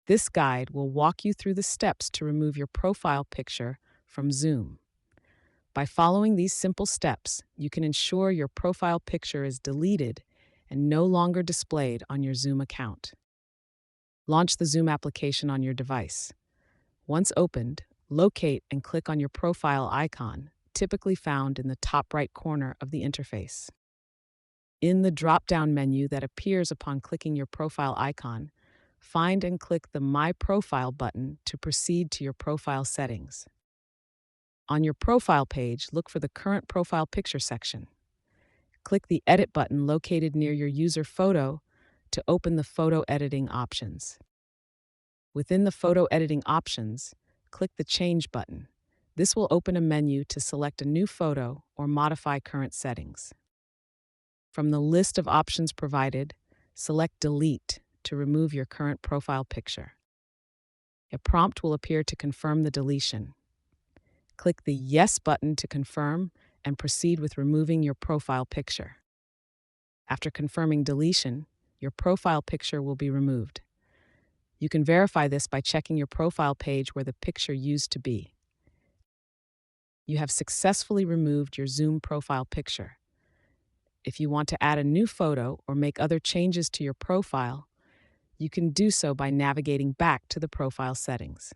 This guide will walk you through the steps to remove your profile picture from Zoom. By following these simple steps, you can ensure your profile picture is deleted and no longer displayed on your Zoom account. Launch the Zoom application on your device. Once opened, locate and click on your profile icon, typically found in the top right corner of the interface. In the drop-down menu that appears upon clicking your profile icon, find and click the My Profile button to proceed to your profile settings. On your profile page, look for the Current Profile Picture section. Click the Edit button located near your user photo to open the photo editing options. Within the photo editing options, click the Change button. This will open a menu to select a new photo or modify current settings. From the list of options provided, select Delete to remove your current profile picture. A prompt will appear to confirm the deletion. Click the Yes button to confirm and proceed with removing your profile picture. After confirming deletion, your profile picture will be removed. You can verify this by checking your profile page where the picture used to be. You have successfully removed your Zoom profile picture. If you want to add a new photo or make other changes to your profile, you can do so by navigating back to the profile settings.